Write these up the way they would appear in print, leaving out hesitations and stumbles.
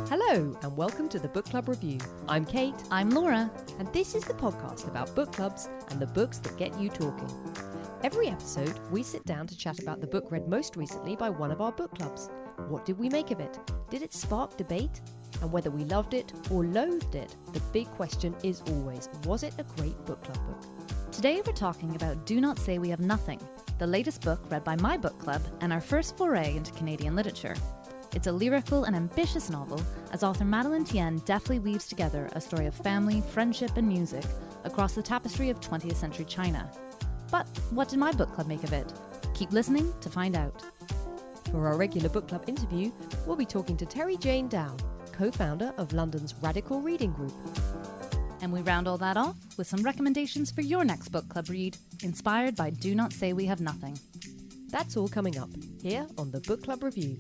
Hello and welcome to the Book Club Review. I'm Kate. I'm Laura. And this is the podcast about book clubs and the books that get you talking. Every episode, we sit down to chat about the book read most recently by one of our book clubs. What did we make of it? Did it spark debate? And whether we loved it or loathed it, the big question is always, was it a great book club book? Today we're talking about Do Not Say We Have Nothing, the latest book read by my book club and our first foray into Canadian literature. It's a lyrical and ambitious novel as author Madeleine Thien deftly weaves together a story of family, friendship and music across the tapestry of 20th century China. But what did my book club make of it? Keep listening to find out. For our regular book club interview, we'll be talking to Terry Jane Dow, co-founder of London's Radical Reading Group. And we round all that off with some recommendations for your next book club read, inspired by Do Not Say We Have Nothing. That's all coming up here on the Book Club Review.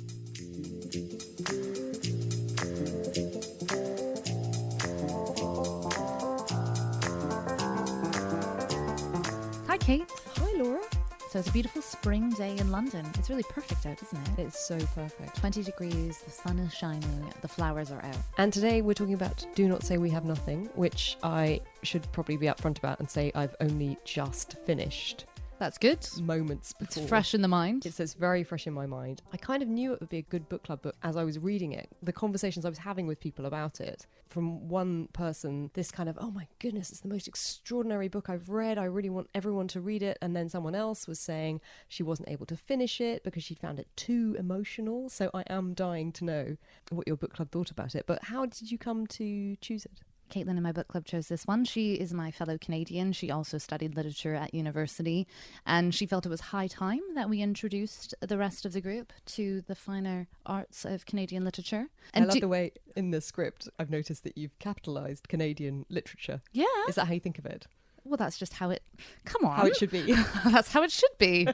Hi Kate. Hi Laura. So it's a beautiful spring day in London. It's really perfect out, isn't it? It's so perfect. 20 degrees, the sun is shining, the flowers are out. And today we're talking about Do Not Say We Have Nothing, which I should probably be upfront about and say I've only just finished. That's good. Moments before. It's fresh in the mind. It's very fresh in my mind. I kind of knew it would be a good book club book as I was reading it. The conversations I was having with people about it, from one person, this kind of, oh my goodness, it's the most extraordinary book I've read. I really want everyone to read it. And then someone else was saying she wasn't able to finish it because she found it too emotional. So I am dying to know what your book club thought about it. But how did you come to choose it? Caitlin in my book club chose this one. She is my fellow Canadian. She also studied literature at university, and she felt it was high time that we introduced the rest of the group to the finer arts of Canadian literature. And I love the way in the script I've noticed that you've capitalised Canadian literature. Yeah. Is that how you think of it? Well, that's just how it... Come on. How it should be. That's how it should be.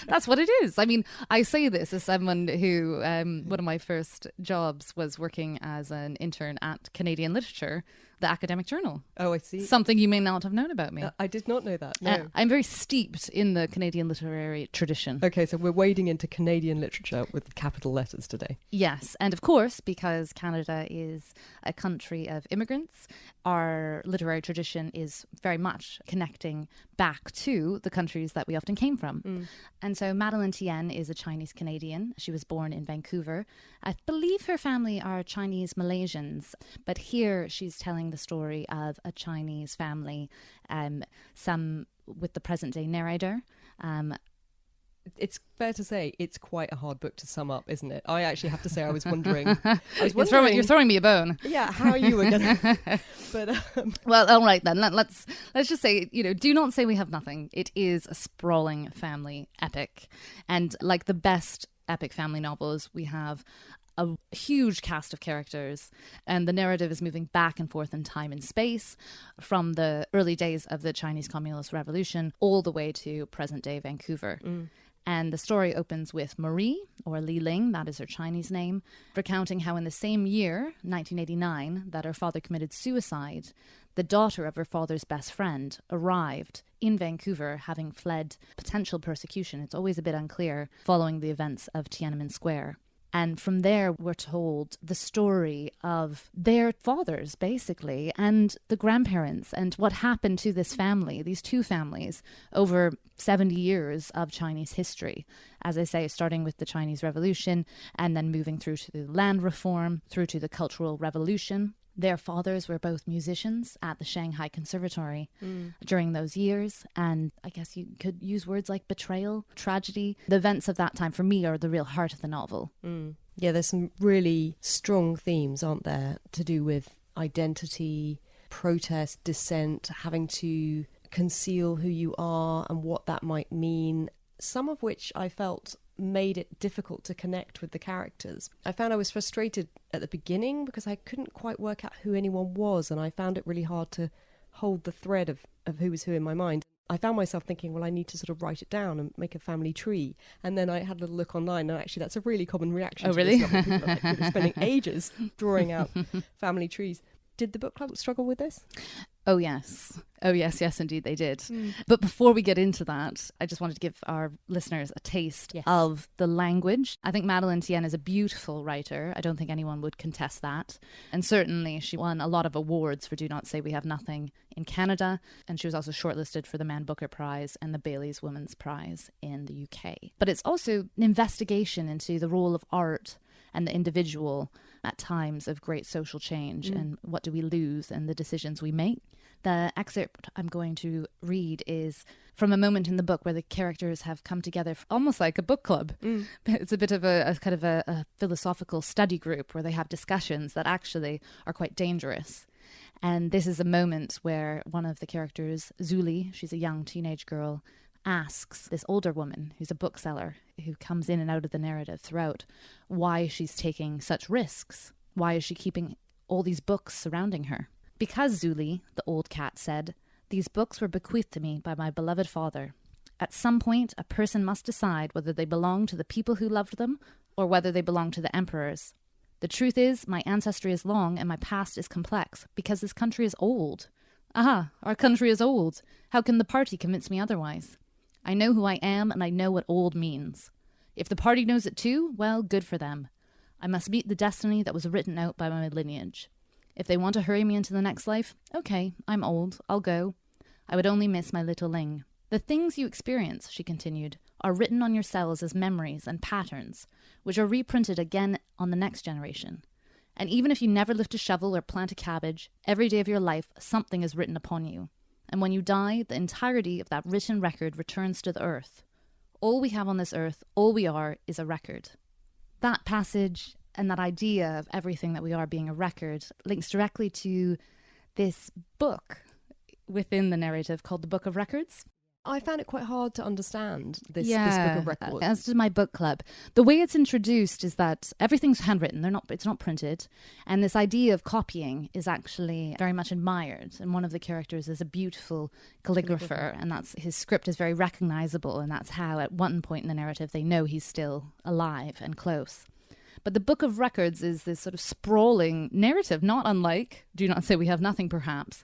That's what it is. I mean, I say this as someone who... one of my first jobs was working as an intern at Canadian Literature, the academic journal. Oh, I see. Something you may not have known about me. I did not know that, no. I'm very steeped in the Canadian literary tradition. Okay, so we're wading into Canadian literature with capital letters today. Yes, and of course, because Canada is a country of immigrants, our literary tradition is very much connecting back to the countries that we often came from. And so Madeleine Thien is a Chinese Canadian. She was born in Vancouver. I believe her family are Chinese Malaysians, but here she's telling the story of a Chinese family, some with the present day narrator. It's fair to say it's quite a hard book to sum up, isn't it? I actually have to say I was wondering... You're throwing me a bone. Yeah, how you were going to... But well, all right then. Let's just say, Do Not Say We Have Nothing. It is a sprawling family epic. And like the best epic family novels, we have a huge cast of characters, and the narrative is moving back and forth in time and space from the early days of the Chinese Communist Revolution all the way to present-day Vancouver. And the story opens with Marie, or Li Ling, that is her Chinese name, recounting how in the same year, 1989, that her father committed suicide, the daughter of her father's best friend arrived in Vancouver, having fled potential persecution. It's always a bit unclear, following the events of Tiananmen Square. And from there, we're told the story of their fathers, basically, and the grandparents, and what happened to this family, these two families, over 70 years of Chinese history. As I say, starting with the Chinese Revolution, and then moving through to the land reform, through to the Cultural Revolution. Their fathers were both musicians at the Shanghai Conservatory during those years. And I guess you could use words like betrayal, tragedy. The events of that time, for me, are the real heart of the novel. Yeah, there's some really strong themes, aren't there, to do with identity, protest, dissent, having to conceal who you are and what that might mean. Some of which I felt made it difficult to connect with the characters. I found I was frustrated at the beginning because I couldn't quite work out who anyone was, and I found it really hard to hold the thread of who was who in my mind. I found myself thinking, well, I need to sort of write it down and make a family tree. And then I had a little look online, and actually that's a really common reaction. Oh, really? People are like, spending ages drawing out family trees. Did the book club struggle with this? Oh, yes. Oh, yes, yes, indeed they did. But before we get into that, I just wanted to give our listeners a taste of the language. I think Madeleine Thien is a beautiful writer. I don't think anyone would contest that. And certainly she won a lot of awards for Do Not Say We Have Nothing in Canada. And she was also shortlisted for the Man Booker Prize and the Bailey's Women's Prize in the UK. But it's also an investigation into the role of art and the individual at times of great social change and what do we lose and the decisions we make. The excerpt I'm going to read is from a moment in the book where the characters have come together almost like a book club. It's a bit of a kind of a philosophical study group where they have discussions that actually are quite dangerous. And this is a moment where one of the characters, Zuli, she's a young teenage girl, asks this older woman who's a bookseller who comes in and out of the narrative throughout why she's taking such risks. Why is she keeping all these books surrounding her? Because, Zuli, the old cat said, these books were bequeathed to me by my beloved father. At some point, a person must decide whether they belong to the people who loved them or whether they belong to the emperors. The truth is, my ancestry is long and my past is complex because this country is old. Aha, our country is old. How can the party convince me otherwise? I know who I am and I know what old means. If the party knows it too, well, good for them. I must meet the destiny that was written out by my lineage. If they want to hurry me into the next life, okay, I'm old, I'll go. I would only miss my little Ling. The things you experience, she continued, are written on your cells as memories and patterns, which are reprinted again on the next generation. And even if you never lift a shovel or plant a cabbage, every day of your life, something is written upon you. And when you die, the entirety of that written record returns to the earth. All we have on this earth, all we are, is a record. That passage and that idea of everything that we are being a record links directly to this book within the narrative called The Book of Records. I found it quite hard to understand this book of records. As did my book club. The way it's introduced is that everything's handwritten. It's not printed. And this idea of copying is actually very much admired. And one of the characters is a beautiful calligrapher. And his script is very recognizable. And that's how at one point in the narrative they know he's still alive and close. But the Book of Records is this sort of sprawling narrative, not unlike Do Not Say We Have Nothing, perhaps,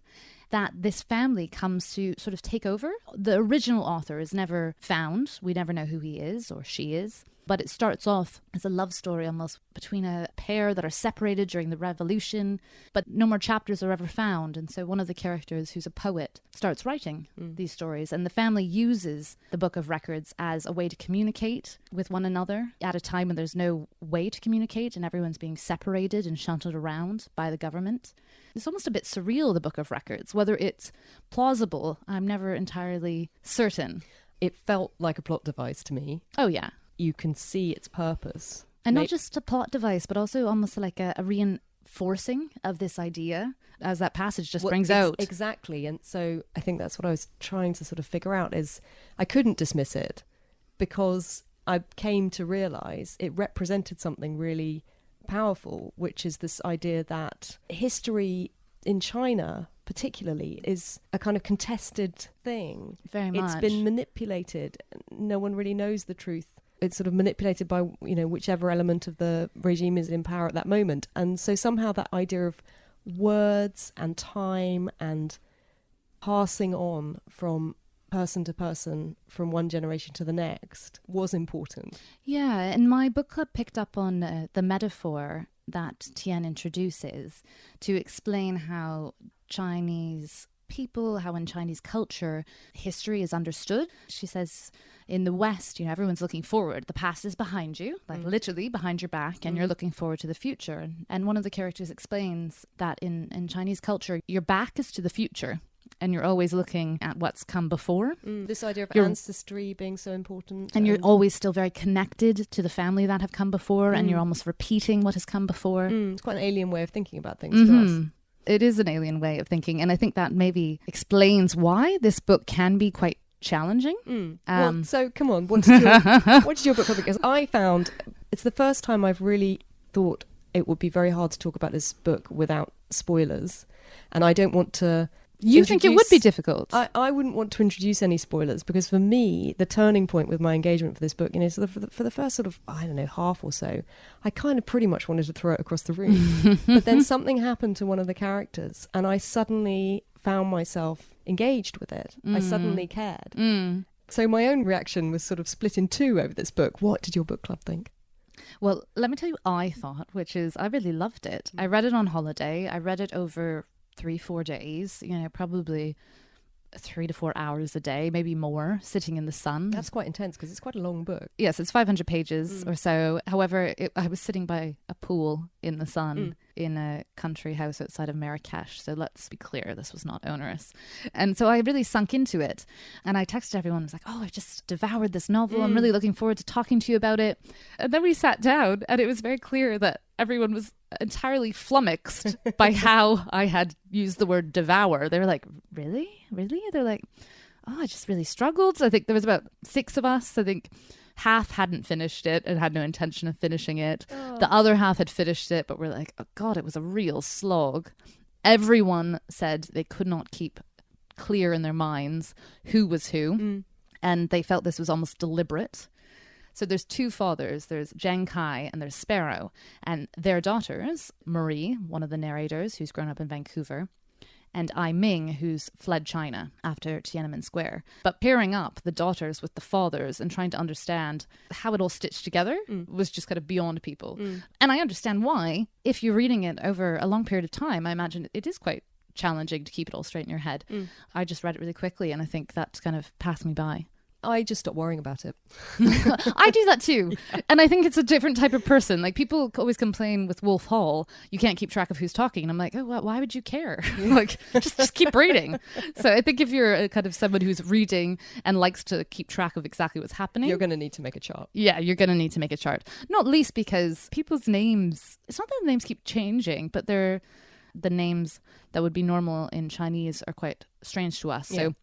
that this family comes to sort of take over. The original author is never found. We never know who he is or she is. But it starts off as a love story almost between a pair that are separated during the revolution, but no more chapters are ever found. And so one of the characters, who's a poet, starts writing these stories. And the family uses the Book of Records as a way to communicate with one another at a time when there's no way to communicate and everyone's being separated and shunted around by the government. It's almost a bit surreal, the Book of Records. Whether it's plausible, I'm never entirely certain. It felt like a plot device to me. Oh, yeah. You can see its purpose. And not just a plot device, but also almost like a reinforcing of this idea, as that passage just brings out. Exactly. And so I think that's what I was trying to sort of figure out is I couldn't dismiss it because I came to realise it represented something really powerful, which is this idea that history in China particularly is a kind of contested thing. Very much. It's been manipulated. No one really knows the truth. It's sort of manipulated by, whichever element of the regime is in power at that moment. And so somehow that idea of words and time and passing on from person to person, from one generation to the next, was important. Yeah, and my book club picked up on the metaphor that Thien introduces to explain how Chinese people, how in Chinese culture, history is understood. She says in the West, everyone's looking forward. The past is behind you, like literally behind your back, and you're looking forward to the future. And one of the characters explains that in Chinese culture, your back is to the future. And you're always looking at what's come before. This idea of ancestry being so important. And you're always still very connected to the family that have come before, and you're almost repeating what has come before. It's quite an alien way of thinking about things for us. It is an alien way of thinking, and I think that maybe explains why this book can be quite challenging. Well, so come on, what did your book cover? Because I found it's the first time I've really thought it would be very hard to talk about this book without spoilers, and I don't want to. You think it would be difficult? I wouldn't want to introduce any spoilers because for me, the turning point with my engagement for this book, so for the first sort of, half or so, I kind of pretty much wanted to throw it across the room. But then something happened to one of the characters and I suddenly found myself engaged with it. I suddenly cared. So my own reaction was sort of split in two over this book. What did your book club think? Well, let me tell you what I thought, which is I really loved it. I read it on holiday. I read it over 3-4 days, probably 3 to 4 hours a day, maybe more, sitting in the sun. That's quite intense because it's quite a long book. Yes, it's 500 pages or so. However, I was sitting by a pool in the sun in a country house outside of Marrakesh. So let's be clear, this was not onerous. And so I really sunk into it. And I texted everyone, I was like, oh, I've just devoured this novel. I'm really looking forward to talking to you about it. And then we sat down and it was very clear that everyone was entirely flummoxed by how I had used the word devour. They were like, really? Really? They're like, oh, I just really struggled. I think there was about 6 of us. I think half hadn't finished it and had no intention of finishing it. Oh. The other half had finished it, but were like, oh God, it was a real slog. Everyone said they could not keep clear in their minds who was who. And they felt this was almost deliberate. So there's 2 fathers, there's Zhang Kai and there's Sparrow, and their daughters, Marie, one of the narrators who's grown up in Vancouver, and Ai Ming, who's fled China after Tiananmen Square. But pairing up the daughters with the fathers and trying to understand how it all stitched together was just kind of beyond people. And I understand why. If you're reading it over a long period of time, I imagine it is quite challenging to keep it all straight in your head. I just read it really quickly, and I think that kind of passed me by. I just stopped worrying about it. I do that too. And I think it's a different type of person. Like, people always complain with Wolf Hall, you can't keep track of who's talking. And I'm like, oh, well, why would you care? Like, just keep reading. So I think if you're a kind of someone who's reading and likes to keep track of exactly what's happening, you're going to need to make a chart. Yeah, you're going to need to make a chart. Not least because people's names, it's not that the names keep changing, but they're the names that would be normal in Chinese are quite strange to us. So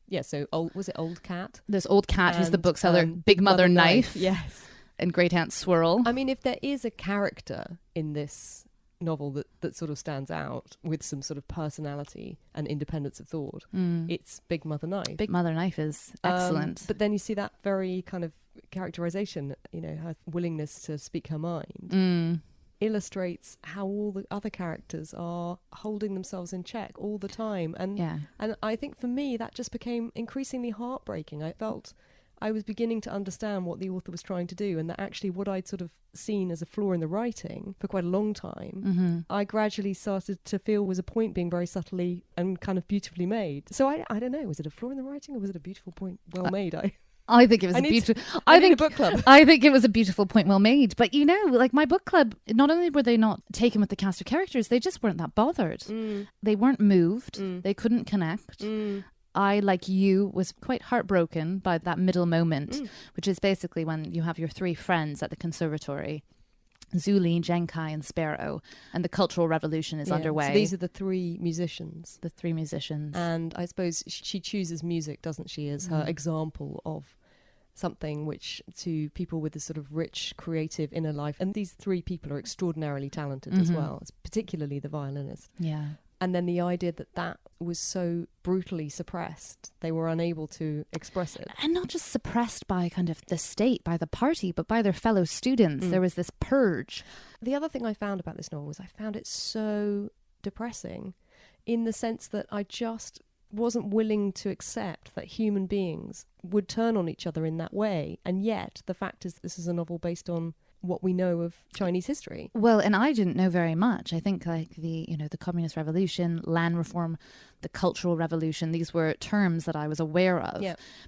was it Old Cat? There's Old Cat, who's the bookseller, Big Mother Knife. Yes. And Great Aunt Swirl. I mean, if there is a character in this novel that sort of stands out with some sort of personality and independence of thought, it's Big Mother Knife. Big Mother Knife is excellent. But then you see that very kind of characterization, her willingness to speak her mind. Illustrates how all the other characters are holding themselves in check all the time. And I think for me, that just became increasingly heartbreaking. I felt I was beginning to understand what the author was trying to do, and that actually what I'd sort of seen as a flaw in the writing for quite a long time, I gradually started to feel was a point being very subtly and kind of beautifully made. So I don't know, was it a flaw in the writing or was it a beautiful point well made? I think it was a beautiful. I think a book club. I think it was a beautiful point, well made. But like my book club, not only were they not taken with the cast of characters, they just weren't that bothered. They weren't moved. They couldn't connect. I, like you, was quite heartbroken by that middle moment, which is basically when you have your 3 friends at the conservatory. Zuli, Zhang Kai and Sparrow, and the Cultural Revolution is underway. So these are the 3 musicians. The 3 musicians. And I suppose she chooses music, doesn't she, as her example of something which to people with this sort of rich, creative inner life. And these 3 people are extraordinarily talented as well, particularly the violinist. Yeah. And then the idea that was so brutally suppressed, they were unable to express it. And not just suppressed by kind of the state, by the party, but by their fellow students. There was this purge. The other thing I found about this novel was I found it so depressing in the sense that I just wasn't willing to accept that human beings would turn on each other in that way. And yet the fact is this is a novel based on what we know of Chinese history. Well, and I didn't know very much. I think like the Communist Revolution, land reform, the Cultural Revolution, these were terms that I was aware of,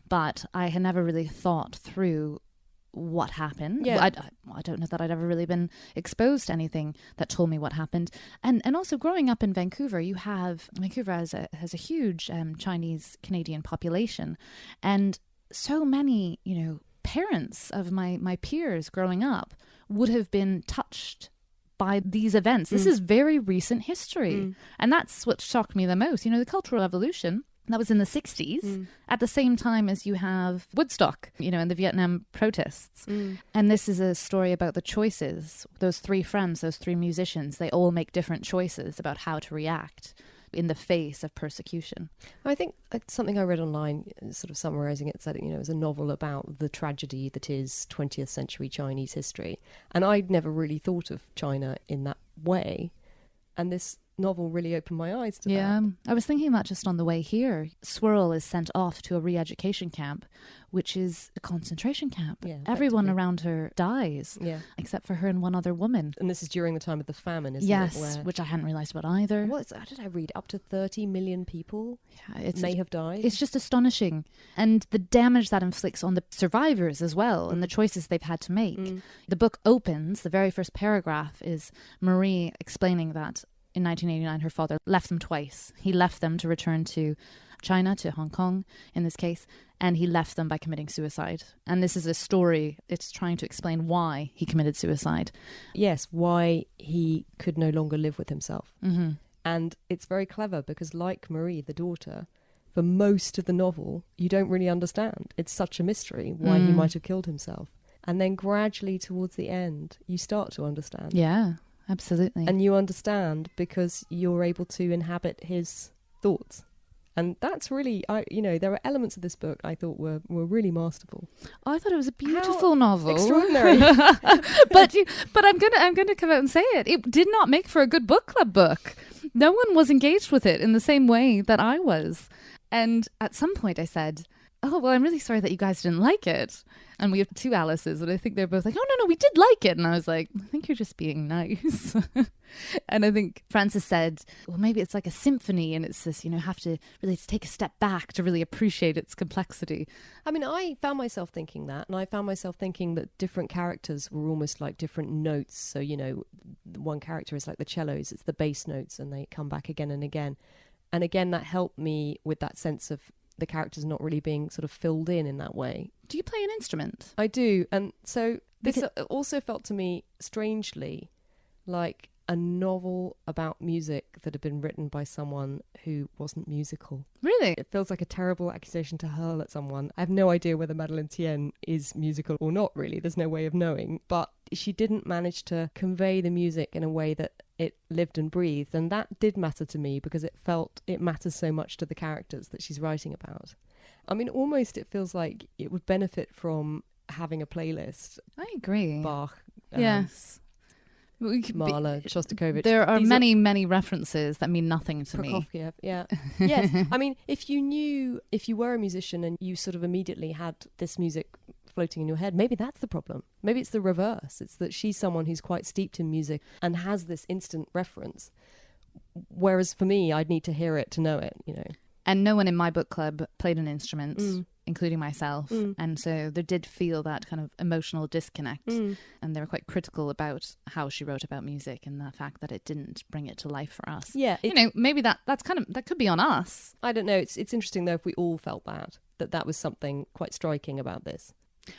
but I had never really thought through what happened. Yeah. I don't know that I'd ever really been exposed to anything that told me what happened. And also growing up in Vancouver, Vancouver has a huge Chinese Canadian population, and so many, parents of my peers growing up would have been touched by these events. This is very recent history. And that's what shocked me the most. The Cultural Revolution, that was in the 60s, at the same time as you have Woodstock, and the Vietnam protests. And this is a story about the choices. Those 3 friends, those 3 musicians, they all make different choices about how to react in the face of persecution. I think it's something I read online, sort of summarising it, said, it was a novel about the tragedy that is 20th century Chinese history. And I'd never really thought of China in that way. And this novel really opened my eyes to Yeah, that. I was thinking that just on the way here. Swirl is sent off to a re-education camp, which is a concentration camp. Yeah, Everyone effectively. around her dies, Yeah. except for her and one other woman. And this is during the time of the famine, isn't Yes, it? Where, which I hadn't realised about either. how did I read? Up to 30 million people Yeah, may have died. It's just astonishing. And the damage that inflicts on the survivors as well, and the choices they've had to make. The book opens, the very first paragraph is Marie explaining that in 1989 her father left them twice. He left them to return to China, to Hong Kong in this case, and he left them by committing suicide. And this is a story, it's trying to explain why he committed suicide. Yes, why he could no longer live with himself. Mm-hmm. And it's very clever because, like Marie, the daughter, for most of the novel, you don't really understand. It's such a mystery why he might have killed himself. And then gradually towards the end, you start to understand. Yeah, absolutely. And you understand because you're able to inhabit his thoughts. And that's really, there are elements of this book I thought were really masterful. I thought it was a beautiful novel. Extraordinary. but I'm gonna come out and say it. It did not make for a good book club book. No one was engaged with it in the same way that I was. And at some point I said, "Oh, well, I'm really sorry that you guys didn't like it." And we have two Alices, and I think they're both like, "Oh, no, we did like it." And I was like, "I think you're just being nice." And I think Frances said, "Well, maybe it's like a symphony, and it's this, have to really take a step back to really appreciate its complexity." I mean, I found myself thinking that, and I found myself thinking that different characters were almost like different notes. So, one character is like the cellos, it's the bass notes, and they come back again and again. And again, that helped me with that sense of the characters not really being sort of filled in that way. Do you play an instrument? I do. And so this also felt to me strangely like a novel about music that had been written by someone who wasn't musical. Really? It feels like a terrible accusation to hurl at someone. I have no idea whether Madeleine Thien is musical or not, really. There's no way of knowing. But she didn't manage to convey the music in a way that it lived and breathed. And that did matter to me because it felt it matters so much to the characters that she's writing about. I mean, almost it feels like it would benefit from having a playlist. I agree. Bach. Yes. Mahler, Shostakovich. There are many references that mean nothing to me. Prokofiev, yeah. Yes. I mean, if you were a musician and you sort of immediately had this music floating in your head, maybe that's the problem. Maybe it's the reverse. It's that she's someone who's quite steeped in music and has this instant reference. Whereas for me, I'd need to hear it to know it, And no one in my book club played an instrument, including myself. And so there did feel that kind of emotional disconnect. And they were quite critical about how she wrote about music and the fact that it didn't bring it to life for us. Yeah. Maybe that could be on us. I don't know. It's interesting, though, if we all felt that was something quite striking about this.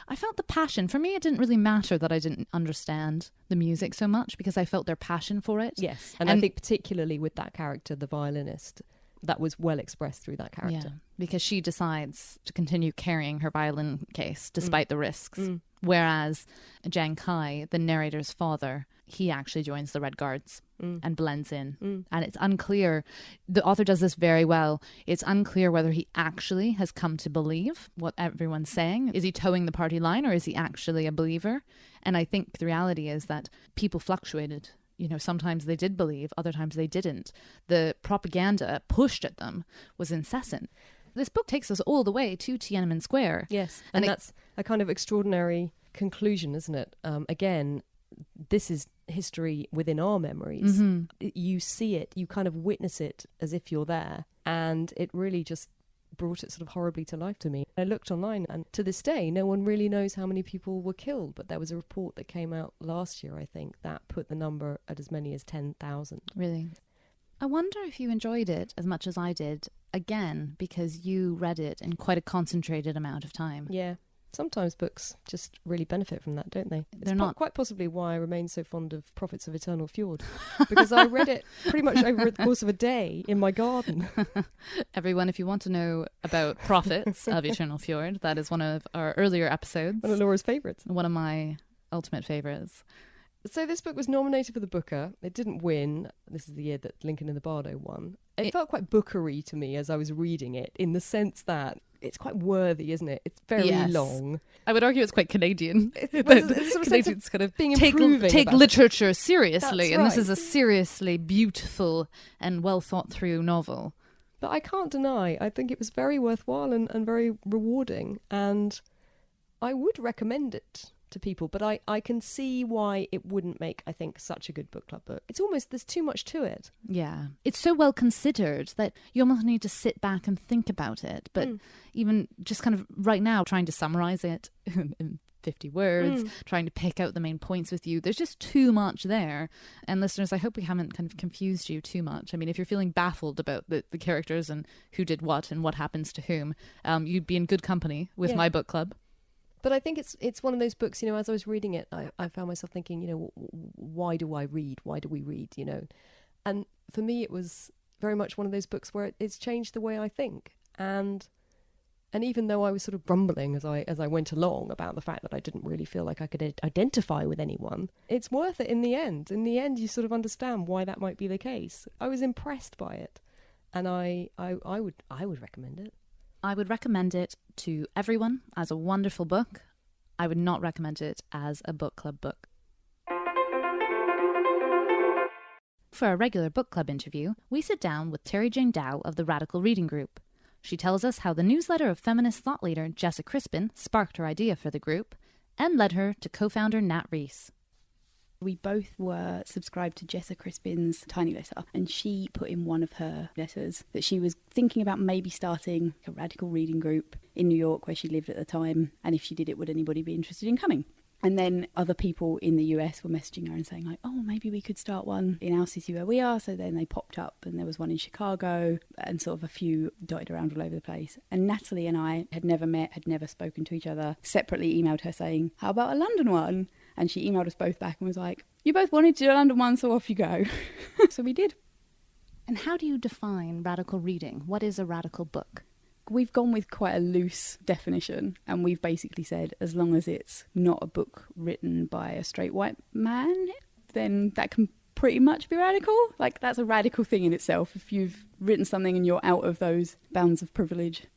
I felt the passion. For me, it didn't really matter that I didn't understand the music so much because I felt their passion for it. Yes. And I think particularly with that character, the violinist, that was well expressed through that character. Yeah, because she decides to continue carrying her violin case despite the risks. Whereas Jiang Kai, the narrator's father, he actually joins the Red Guards and blends in. And it's unclear. The author does this very well. It's unclear whether he actually has come to believe what everyone's saying. Is he towing the party line or is he actually a believer? And I think the reality is that people fluctuated. Sometimes they did believe, other times they didn't. The propaganda pushed at them was incessant. This book takes us all the way to Tiananmen Square. Yes, and that's a kind of extraordinary conclusion, isn't it? Again, this is history within our memories. You see it, you kind of witness it as if you're there, and it really just brought it sort of horribly to life to me. I looked online and to this day no one really knows how many people were killed, but there was a report that came out last year, I think, that put the number at as many as 10,000. Really? I wonder if you enjoyed it as much as I did, again, because you read it in quite a concentrated amount of time. Yeah. Sometimes books just really benefit from that, don't they? They're not quite possibly why I remain so fond of Prophets of Eternal Fjord, because I read it pretty much over the course of a day in my garden. Everyone, if you want to know about Prophets of Eternal Fjord, that is one of our earlier episodes. One of Laura's favourites. One of my ultimate favourites. So this book was nominated for the Booker. It didn't win. This is the year that Lincoln and the Bardo won. It felt quite bookery to me as I was reading it, in the sense that it's quite worthy, isn't it? It's very Yes. long. I would argue it's quite Canadian. It's sort of Canadians kind of being take improving about literature seriously, That's and this right. is a seriously beautiful and well thought through novel. But I can't deny, I think it was very worthwhile and very rewarding. And I would recommend it to people, but I can see why it wouldn't make, I think, such a good book club book. It's almost, there's too much to it. Yeah. It's so well considered that you almost need to sit back and think about it. But even just kind of right now, trying to summarize it in 50 words, trying to pick out the main points with you, there's just too much there. And listeners, I hope we haven't kind of confused you too much. I mean, if you're feeling baffled about the characters and who did what and what happens to whom, you'd be in good company with my book club. But I think it's one of those books, you know, as I was reading it, I found myself thinking, you know, why do I read? Why do we read, you know? And for me, it was very much one of those books where it's changed the way I think. And even though I was sort of grumbling as I went along about the fact that I didn't really feel like I could identify with anyone, it's worth it in the end. In the end, you sort of understand why that might be the case. I was impressed by it, and I would recommend it. I would recommend it to everyone as a wonderful book. I would not recommend it as a book club book. For our regular book club interview, we sit down with Terry Jane Dow of the Radical Reading Group. She tells us how the newsletter of feminist thought leader Jessa Crispin sparked her idea for the group and led her to co-founder Nat Rees. We both were subscribed to Jessa Crispin's Tiny Letter, and she put in one of her letters that she was thinking about maybe starting a radical reading group in New York where she lived at the time, and if she did it, would anybody be interested in coming? And then other people in the US were messaging her and saying like, oh, maybe we could start one in our city where we are. So then they popped up, and there was one in Chicago, and sort of a few dotted around all over the place. And Natalie and I had never met, had never spoken to each other, separately emailed her saying, how about a London one? And she emailed us both back and was like, you both wanted to do a London one, so off you go. So we did. And how do you define radical reading? What is a radical book? We've gone with quite a loose definition, and we've basically said as long as it's not a book written by a straight white man, then that can pretty much be radical. Like, that's a radical thing in itself if you've written something and you're out of those bounds of privilege.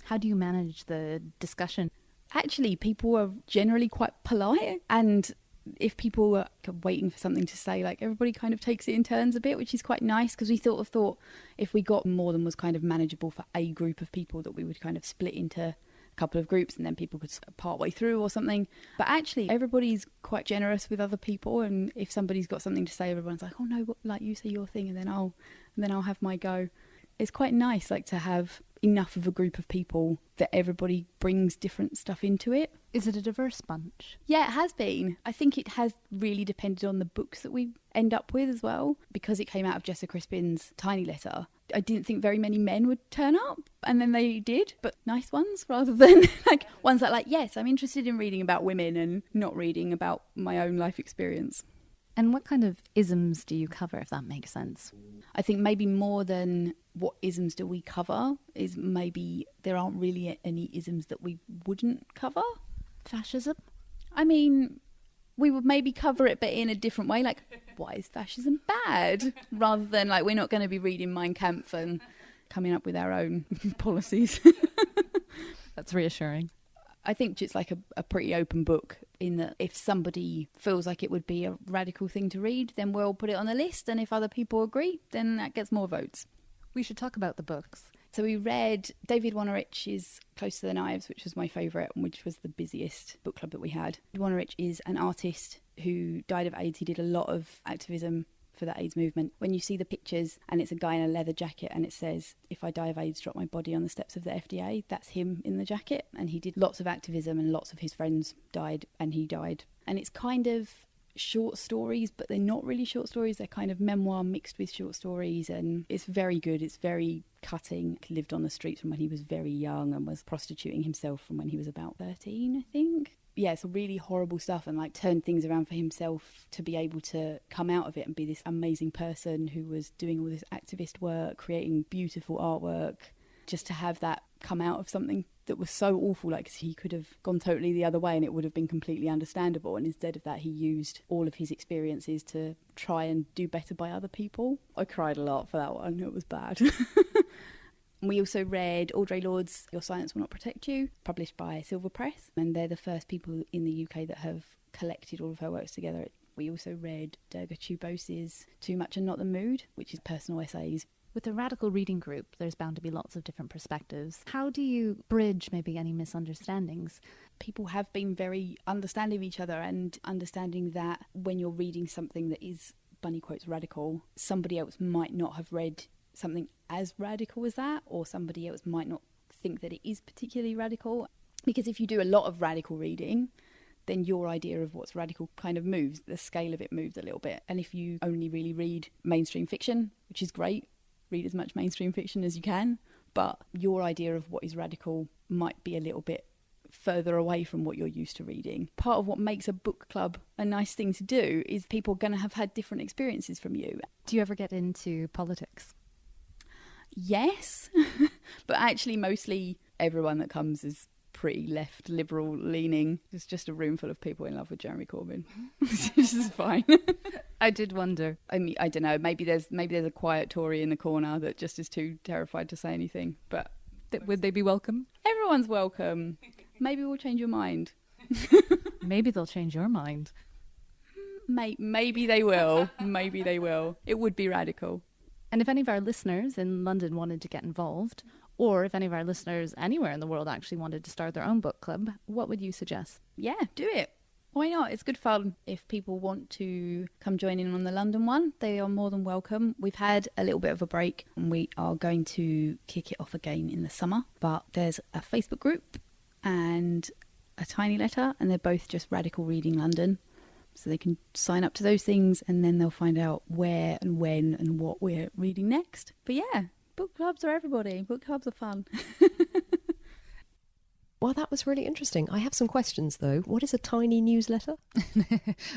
How do you manage the discussion? Actually, people are generally quite polite, and if people are waiting for something to say, like, everybody kind of takes it in turns a bit, which is quite nice, because we sort of thought if we got more than was kind of manageable for a group of people, that we would kind of split into a couple of groups and then people could part way through or something. But actually, everybody's quite generous with other people, and if somebody's got something to say, everyone's like, oh no, like, you say your thing and then I'll have my go. It's quite nice, like, to have enough of a group of people that everybody brings different stuff into it. Is it a diverse bunch? Yeah, it has been. I think it has really depended on the books that we end up with as well. Because it came out of Jessa Crispin's Tiny Letter, I didn't think very many men would turn up, and then they did, but nice ones rather than like ones that like, yes, I'm interested in reading about women and not reading about my own life experience. And what kind of isms do you cover, if that makes sense? I think maybe more than what isms do we cover is maybe there aren't really any isms that we wouldn't cover. Fascism? I mean, we would maybe cover it, but in a different way. Like, why is fascism bad? Rather than, like, we're not going to be reading Mein Kampf and coming up with our own policies. That's reassuring. I think it's like a pretty open book, in that if somebody feels like it would be a radical thing to read, then we'll put it on the list. And if other people agree, then that gets more votes. We should talk about the books. So we read David Wonorich's Close to the Knives, which was my favourite and which was the busiest book club that we had. Wonorich is an artist who died of AIDS. He did a lot of activism for the AIDS movement. When you see the pictures and it's a guy in a leather jacket and it says, if I die of AIDS, drop my body on the steps of the FDA, that's him in the jacket. And he did lots of activism, and lots of his friends died and he died. And it's kind of short stories, but they're not really short stories. They're kind of memoir mixed with short stories, and it's very good. It's very cutting. He lived on the streets from when he was very young and was prostituting himself from when he was about 13, I think. Yeah, it's really horrible stuff, and like turned things around for himself to be able to come out of it and be this amazing person who was doing all this activist work, creating beautiful artwork, just to have that come out of something that was so awful. Like, he could have gone totally the other way and it would have been completely understandable, and instead of that he used all of his experiences to try and do better by other people. I cried a lot for that one. It was bad. We also read Audre Lorde's Your Silence Will Not Protect You, published by Silver Press, and they're the first people in the UK that have collected all of her works together. We also read Durga Chubos's Too Much and Not the Mood, which is personal essays. With a radical reading group, there's bound to be lots of different perspectives. How do you bridge maybe any misunderstandings? People have been very understanding of each other and understanding that when you're reading something that is, bunny quotes, radical, somebody else might not have read something as radical as that, or somebody else might not think that it is particularly radical. Because if you do a lot of radical reading, then your idea of what's radical kind of moves, the scale of it moves a little bit. And if you only really read mainstream fiction, which is great, read as much mainstream fiction as you can, but your idea of what is radical might be a little bit further away from what you're used to reading. Part of what makes a book club a nice thing to do is people are going to have had different experiences from you. Do you ever get into politics? Yes, but actually mostly everyone that comes is pretty left, liberal leaning. It's just a room full of people in love with Jeremy Corbyn. This is fine. I did wonder. I mean, I don't know, maybe there's a quiet Tory in the corner that just is too terrified to say anything, but Would they be welcome? everyone's welcome. Maybe we'll change your mind. Maybe they'll change your mind. Maybe they will. Maybe they will. It would be radical. And if any of our listeners in London wanted to get involved, or if any of our listeners anywhere in the world actually wanted to start their own book club, what would you suggest? Yeah, do it. Why not? It's good fun. If people want to come join in on the London one, they are more than welcome. We've had a little bit of a break and we are going to kick it off again in the summer. But there's a Facebook group and a tiny letter, and they're both just Radical Reading London. So they can sign up to those things and then they'll find out where and when and what we're reading next. But yeah, book clubs are everybody. Book clubs are fun. Well, that was really interesting. I have some questions, though. What is a tiny newsletter?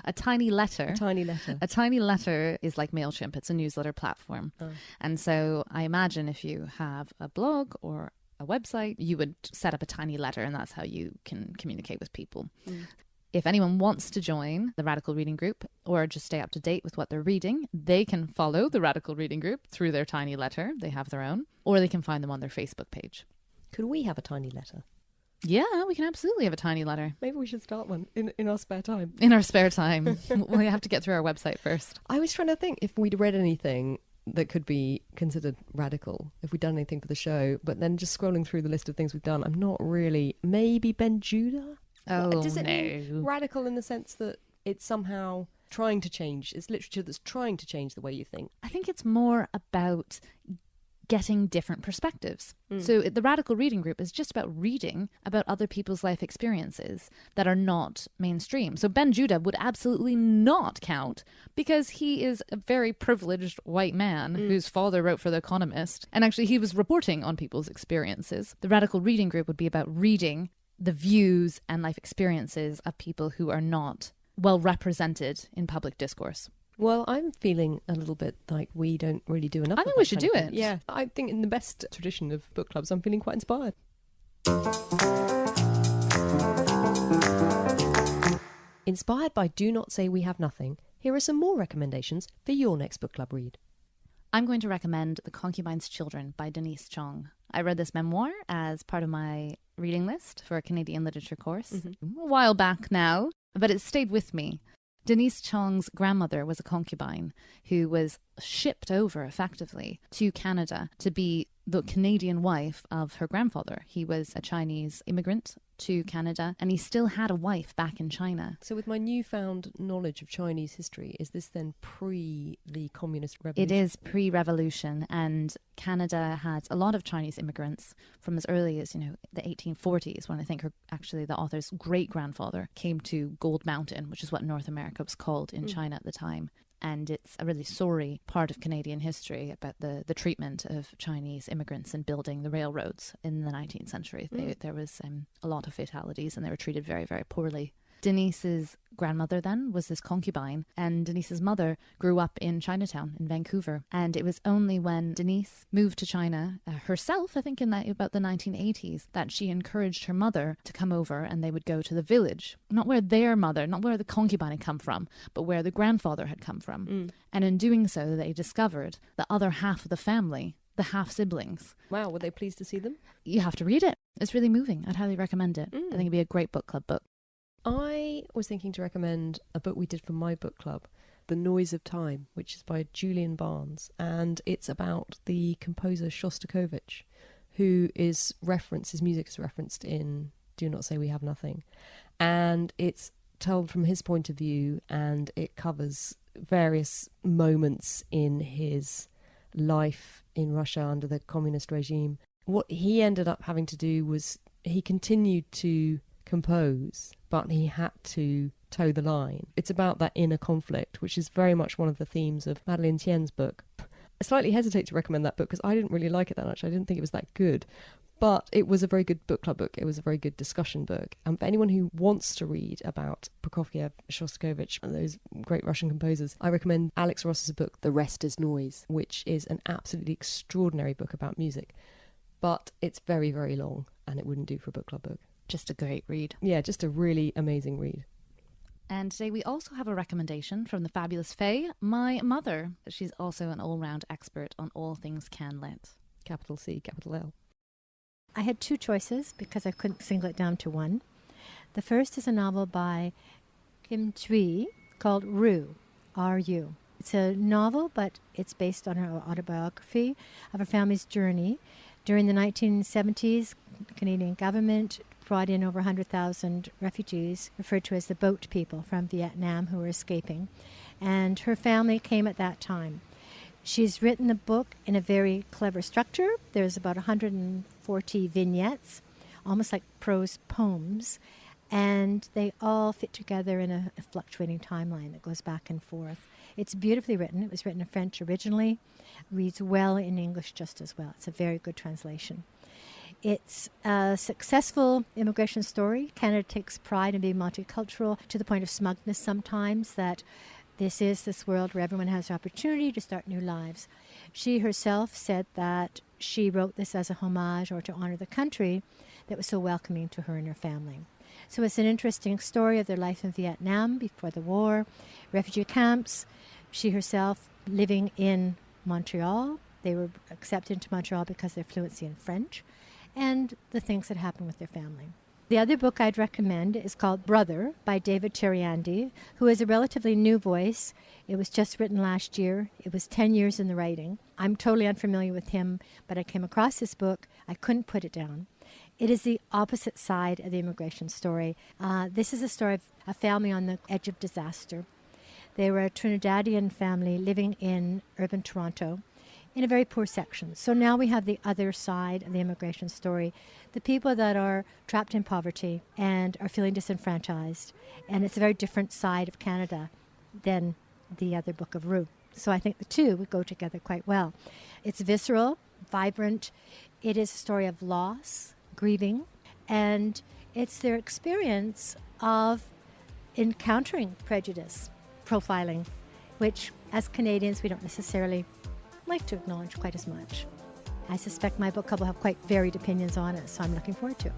A tiny letter. A tiny letter. A tiny letter is like MailChimp. It's a newsletter platform. Oh. And so I imagine if you have a blog or a website, you would set up a tiny letter, and that's how you can communicate with people. Mm. If anyone wants to join the Radical Reading Group or just stay up to date with what they're reading, they can follow the Radical Reading Group through their tiny letter. They have their own. Or they can find them on their Facebook page. Could we have a tiny letter? Yeah, we can absolutely have a tiny letter. Maybe we should start one in our spare time. In our spare time. We have to get through our website first. I was trying to think if we'd read anything that could be considered radical, if we'd done anything for the show, but then just scrolling through the list of things we've done, I'm not really... Maybe Ben Judah? Oh, Does it mean no. radical in the sense that it's somehow trying to change? It's literature that's trying to change the way you think. I think it's more about getting different perspectives. So the Radical Reading Group is just about reading about other people's life experiences that are not mainstream. So Ben Judah would absolutely not count because he is a very privileged white man whose father wrote for The Economist. And actually he was reporting on people's experiences. The Radical Reading Group would be about reading the views and life experiences of people who are not well represented in public discourse. Well, I'm feeling a little bit like we don't really do enough. I think we should do it. Yeah, I think in the best tradition of book clubs, I'm feeling quite inspired. Inspired by Do Not Say We Have Nothing, here are some more recommendations for your next book club read. I'm going to recommend The Concubine's Children by Denise Chong. I read this memoir as part of my reading list for a Canadian literature course a while back now, but it stayed with me. Denise Chong's grandmother was a concubine who was shipped over effectively to Canada to be the Canadian wife of her grandfather. He was a Chinese immigrant to Canada and he still had a wife back in China. So with my newfound knowledge of Chinese history, is this then pre the communist revolution? It is pre-revolution, and Canada had a lot of Chinese immigrants from as early as, the 1840s, when I think the author's great-grandfather came to Gold Mountain, which is what North America was called in China at the time. And it's a really sorry part of Canadian history about the treatment of Chinese immigrants in building the railroads in the 19th century. There was a lot of fatalities and they were treated very, very poorly. Denise's grandmother then was this concubine, and Denise's mother grew up in Chinatown in Vancouver. And it was only when Denise moved to China herself, I think in about the 1980s, that she encouraged her mother to come over, and they would go to the village, not where their mother, not where the concubine had come from, but where the grandfather had come from. And in doing so, they discovered the other half of the family the half-siblings. Wow, were they pleased to see them? You have to read it. It's really moving. I'd highly recommend it. I think it'd be a great book club book. I was thinking to recommend a book we did for my book club, The Noise of Time, which is by Julian Barnes, and it's about the composer Shostakovich, who his music is referenced in Do Not Say We Have Nothing. And it's told from his point of view, and it covers various moments in his life in Russia under the communist regime. What he ended up having to do was he continued to compose, but he had to toe the line. It's about that inner conflict, which is very much one of the themes of Madeleine Thien's book. I slightly hesitate to recommend that book because I didn't really like it that much. I didn't think it was that good. But it was a very good book club book. It was a very good discussion book. And for anyone who wants to read about Prokofiev, Shostakovich, and those great Russian composers, I recommend Alex Ross's book, The Rest is Noise, which is an absolutely extraordinary book about music. But it's very, very long, and it wouldn't do for a book club book. Just a great read. Yeah, just a really amazing read. And today we also have a recommendation from the fabulous Faye, my mother. She's also an all-round expert on all things can-lit. Capital C, capital L. I had two choices because I couldn't single it down to one. The first is a novel by Kim Thuy called Ru, R-U. It's a novel, but it's based on her autobiography of her family's journey. During the 1970s, the Canadian government brought in over 100,000 refugees, referred to as the boat people from Vietnam, who were escaping. And her family came at that time. She's written the book in a very clever structure. There's about 140 vignettes, almost like prose poems, and they all fit together in a fluctuating timeline that goes back and forth. It's beautifully written. It was written in French originally, reads well in English just as well. It's a very good translation. It's a successful immigration story. Canada takes pride in being multicultural to the point of smugness sometimes, that this is this world where everyone has the opportunity to start new lives. She herself said that she wrote this as a homage or to honor the country that was so welcoming to her and her family. So it's an interesting story of their life in Vietnam before the war, refugee camps, she herself living in Montreal. They were accepted into Montreal because of their fluency in French, and the things that happened with their family. The other book I'd recommend is called Brother by David Cheriandi, who is a relatively new voice. It was just written last year. It was 10 years in the writing. I'm totally unfamiliar with him, but I came across this book. I couldn't put it down. It is the opposite side of the immigration story. This is a story of a family on the edge of disaster. They were a Trinidadian family living in urban Toronto in a very poor section. So now we have the other side of the immigration story, the people that are trapped in poverty and are feeling disenfranchised. And it's a very different side of Canada than the other book of Ru. So I think the two would go together quite well. It's visceral, vibrant. It is a story of loss, grieving, and it's their experience of encountering prejudice, profiling, which as Canadians we don't necessarily like to acknowledge quite as much. I suspect my book club will have quite varied opinions on it, so I'm looking forward to it.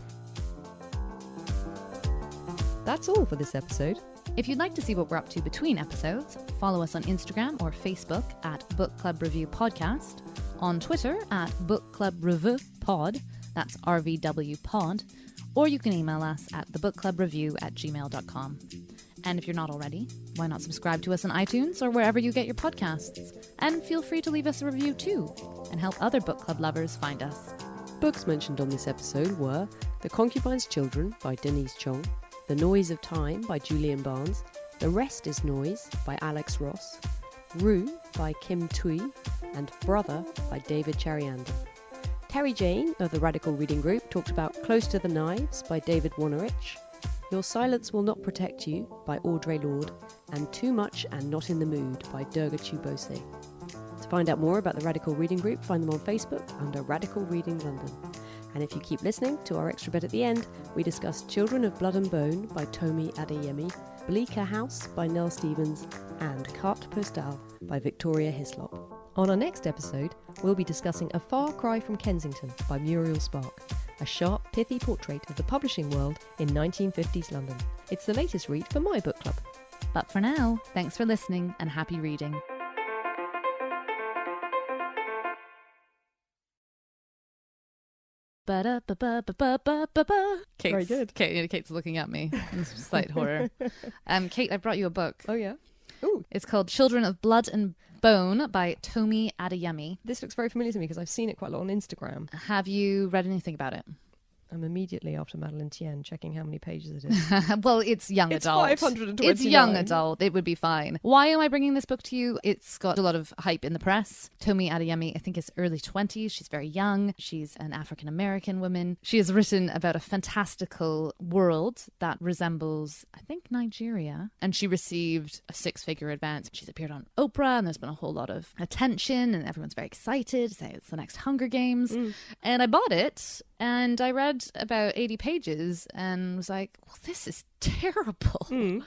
That's all for this episode. If you'd like to see what we're up to between episodes, follow us on Instagram or Facebook at Book Club Review Podcast, on Twitter at Book Club Review Pod, that's RVW Pod, or you can email us at thebookclubreview@gmail.com. And if you're not already, why not subscribe to us on iTunes or wherever you get your podcasts? And feel free to leave us a review too, and help other book club lovers find us. Books mentioned on this episode were The Concubine's Children by Denise Chong, The Noise of Time by Julian Barnes, The Rest is Noise by Alex Ross, Ru by Kim Thuy, and Brother by David Cheriandi. Terry Jane of the Radical Reading Group talked about Close to the Knives by David Wonarich, Your Silence Will Not Protect You by Audre Lorde, and Too Much and Not in the Mood by Durga Chubose. To find out more about the Radical Reading Group, find them on Facebook under Radical Reading London. And if you keep listening to our extra bit at the end, we discuss Children of Blood and Bone by Tomi Adeyemi, Bleaker House by Nell Stevens, and Carte Postale by Victoria Hislop. On our next episode, we'll be discussing A Far Cry from Kensington by Muriel Spark, a sharp, pithy portrait of the publishing world in 1950s London. It's the latest read for my book club. But for now, thanks for listening and happy reading. Ba-da-ba-ba-ba-ba-ba-ba. Very good. Kate's looking at me. Slight horror. Kate, I brought you a book. Oh, yeah. Ooh. It's called Children of Blood and Bone by Tomi Adeyemi. This looks very familiar to me because I've seen it quite a lot on Instagram. Have you read anything about it? I'm immediately after Madeleine Thien checking how many pages it is. Well, it's young adult. It's 529. It's young adult. It would be fine. Why am I bringing this book to you? It's got a lot of hype in the press. Tomi Adeyemi, I think, is early 20s. She's very young. She's an African-American woman. She has written about a fantastical world that resembles, I think, Nigeria. And she received a 6-figure advance. She's appeared on Oprah, and there's been a whole lot of attention, and everyone's very excited to say it's the next Hunger Games. And I bought it, and I read about 80 pages and was like, well, this is terrible.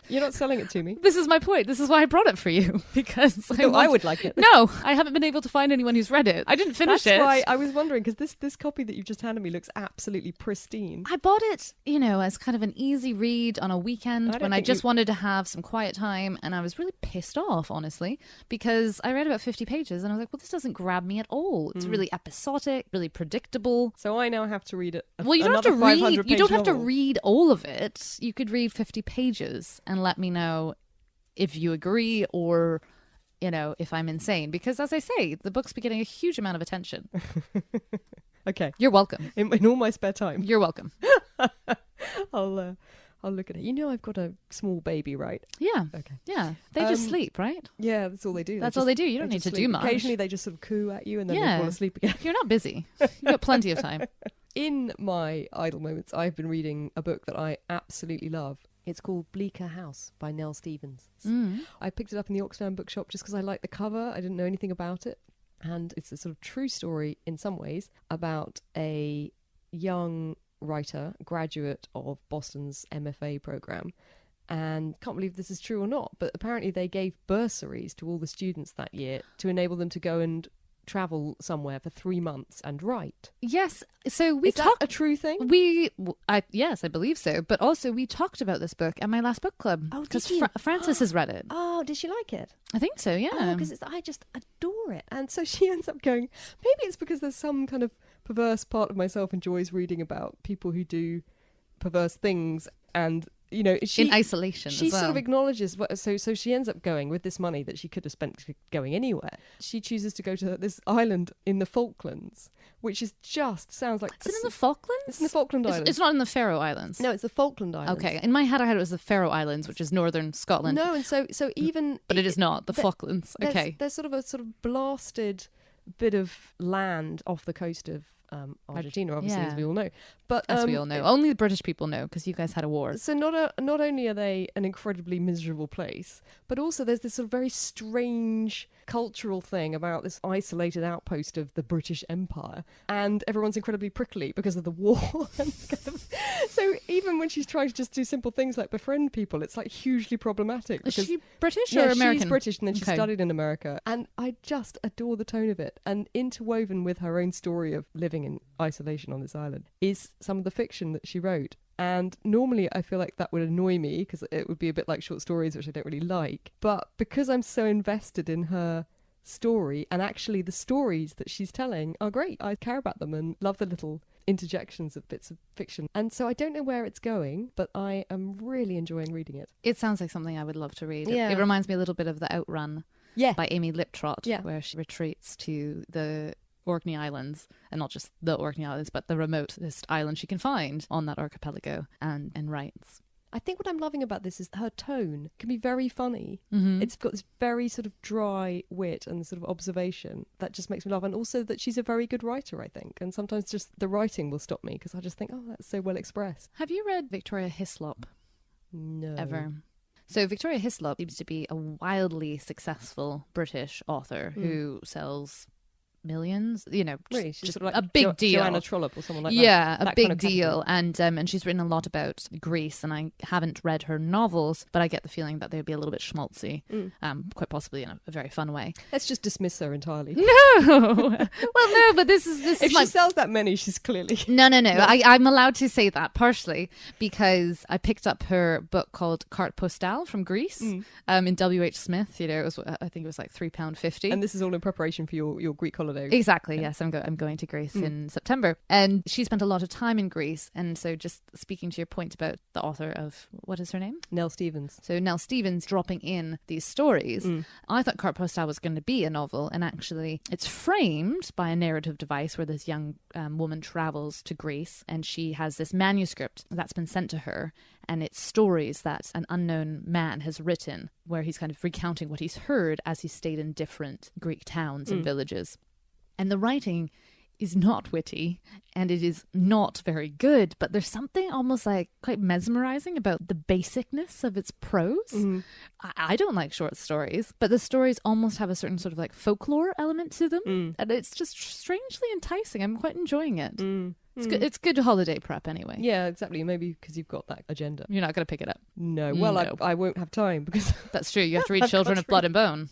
You're not selling it to me. This is my point. This is why I brought it for you, because I would like it. No, I haven't been able to find anyone who's read it. I didn't finish it. That's why I was wondering, because this copy that you've just handed me looks absolutely pristine. I bought it, as kind of an easy read on a weekend when I just wanted to have some quiet time, and I was really pissed off, honestly, because I read about 50 pages and I was like, well, this doesn't grab me at all. It's really episodic, really predictable. So I now have to read it. Well, you don't have to read. You don't have to read all of it. You could read 50 pages and let me know if you agree or, if I'm insane. Because as I say, the book's been getting a huge amount of attention. Okay. You're welcome. In all my spare time. You're welcome. I'll look at it. I've got a small baby, right? Yeah. Okay. Yeah. They just sleep, right? Yeah, that's all they do. That's all they do. You don't need to do much. Occasionally they just sort of coo at you and then they fall asleep again. You're not busy. You've got plenty of time. In my idle moments, I've been reading a book that I absolutely love. It's called Bleaker House by Nell Stevens. I picked it up in the Oxfam bookshop just because I liked the cover. I didn't know anything about it. And it's a sort of true story in some ways about a young writer, graduate of Boston's MFA program. And can't believe this is true or not, but apparently they gave bursaries to all the students that year to enable them to go and travel somewhere for 3 months and write. Yes, so we Is that a true thing? Yes, I believe so. But also we talked about this book at my last book club. Oh, did because you? Frances has read it. Oh, did she like it? I think so. Yeah. Oh, because I just adore it. And so she ends up going. Maybe it's because there's some kind of perverse part of myself enjoys reading about people who do perverse things, and she in isolation she as well. sort of acknowledges so she ends up going with this money that she could have spent going anywhere. She chooses to go to this island in the Falklands, which is just sounds like is it in the Falklands? It's in the Falkland Islands. It's not in the Faroe Islands. No, it's the Falkland Islands. Okay, in my head I had it was the Faroe Islands, which is northern Scotland. No, and so even but it is not the Falklands. Okay, there's sort of a blasted bit of land off the coast of Argentina, obviously, as we all know. But as we all know, only the British people know because you guys had a war. So not only are they an incredibly miserable place, but also there's this sort of very strange cultural thing about this isolated outpost of the British Empire, and everyone's incredibly prickly because of the war. So even when she's trying to just do simple things like befriend people, it's like hugely problematic. Is she British or American? She's British, and then she studied in America, and I just adore the tone of it. And interwoven with her own story of living in isolation on this island is some of the fiction that she wrote. And normally I feel like that would annoy me because it would be a bit like short stories, which I don't really like. But because I'm so invested in her story, and actually the stories that she's telling are great, I care about them and love the little interjections of bits of fiction. And so I don't know where it's going, but I am really enjoying reading it. It sounds like something I would love to read. Yeah. It reminds me a little bit of The Outrun by Amy Liptrot, where she retreats to the Orkney Islands, and not just the Orkney Islands, but the remotest island she can find on that archipelago, and writes. I think what I'm loving about this is her tone can be very funny. Mm-hmm. It's got this very sort of dry wit and sort of observation that just makes me laugh, and also that she's a very good writer, I think. And sometimes just the writing will stop me because I just think, oh, that's so well expressed. Have you read Victoria Hislop? No. Ever? So Victoria Hislop seems to be a wildly successful British author who sells millions, really, she's just sort of like a big deal. Joanna Trollope or someone like that. Yeah, a that big kind of deal. And she's written a lot about Greece, and I haven't read her novels, but I get the feeling that they'd be a little bit schmaltzy, quite possibly in a very fun way. Let's just dismiss her entirely. No! Well, no, but this is if she sells that many, she's clearly... No. I'm allowed to say that, partially, because I picked up her book called Carte Postale from Greece in W.H. Smith. It was, I think it was like £3.50. And this is all in preparation for your Greek holiday. holiday. Exactly, Yeah. yes. I'm going to Greece in September. And she spent a lot of time in Greece. And so just speaking to your point about the author of, what is her name? Nell Stevens. So Nell Stevens dropping in these stories. I thought Carte Postale was going to be a novel, and actually it's framed by a narrative device where this young woman travels to Greece, and she has this manuscript that's been sent to her, and it's stories that an unknown man has written where he's kind of recounting what he's heard as he stayed in different Greek towns and villages. And the writing is not witty, and it is not very good, but there's something almost like quite mesmerizing about the basicness of its prose. I don't like short stories, but the stories almost have a certain sort of like folklore element to them, and it's just strangely enticing. I'm quite enjoying it. It's good. It's good holiday prep anyway. Yeah, exactly. Maybe because you've got that agenda. You're not going to pick it up. No. Well, No. I won't have time because That's true. You have to read I've Children got of Blood and Bone.